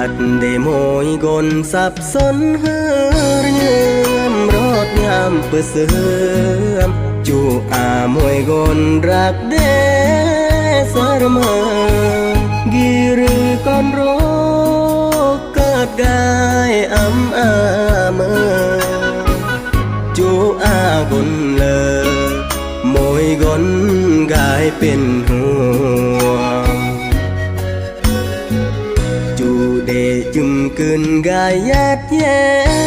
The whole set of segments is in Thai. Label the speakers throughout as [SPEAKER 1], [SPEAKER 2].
[SPEAKER 1] ดได้โมยกลสับสนเฮือเยืมรอดยามเปื้อเสื่อมจูมวยกลรักเดสรเมอกีรือก่อนโรคเกิดกายเมื่อจูกลเลยโมยกลกายเป็นห่วงจึมกึนกายยัดเย็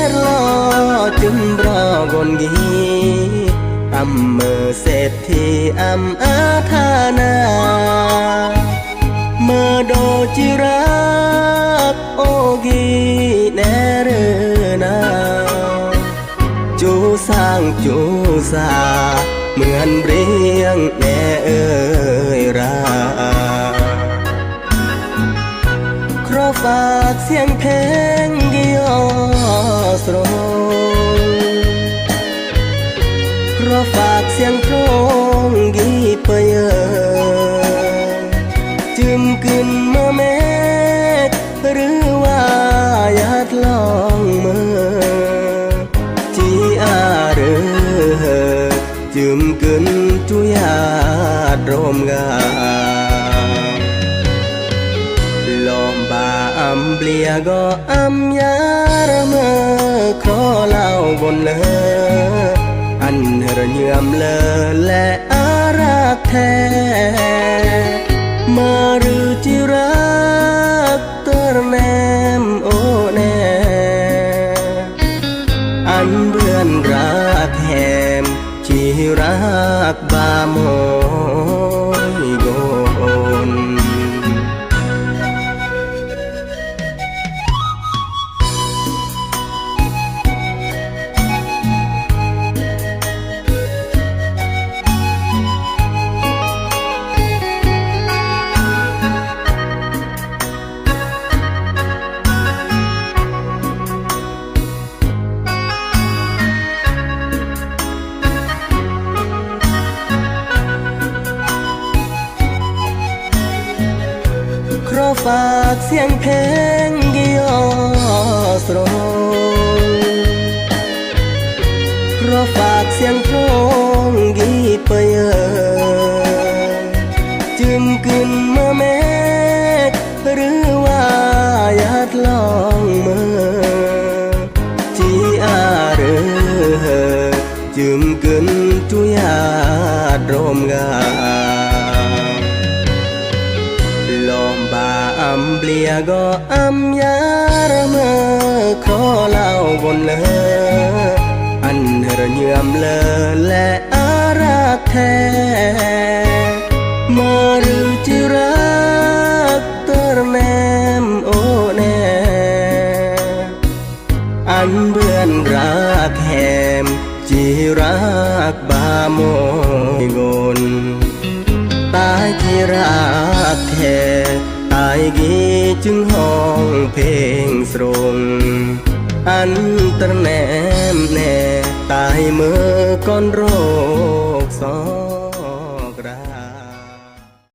[SPEAKER 1] ดลอจึมรอกนกีเมื่อเศรษฐีอาธานาเมื่อโดจิรักโอกีแนเรนาจูสร้างจูสาเหมือนเรียงแน่ราฝากเสียงเพลงกิโอสโรเพราะฝากเสียงโครงกีเปยจึมกึนเมื่อเมฆหรือว่าญาติลองเมื่อจีหรือจึมกึนจุยาดรมกาเปลี่ยก็ยารเมื่อขอเล่าบนเลอันระเยื่อมเลอและอารักแท้มาหรือที่รักเตอร์แนมโอแนอันเบื่อนรักแหมที่รักบาโมยโกนเพราะฝากเสียงเพลงกิโอสโรเพราะฝากเสียงโครงกีเปยจึมกึนเมื่อเมฆหรือว่าญาติลองเมื่อจีหรือจึมกึนจุยาดรมกาเปลี่ยก็ยารเมื่อขอเล่าบนเลอันระเยื่อมเลอและอารักแท้มาหรือที่รักเตอร์แนมโอแนอันเบื่อนรักแหมจีรักบาโมยกลตายที่รักแท้ตายกีจึงห้องเพลงสรงอันตรแนมแน่ตายเมื่อก่อนโรคสอง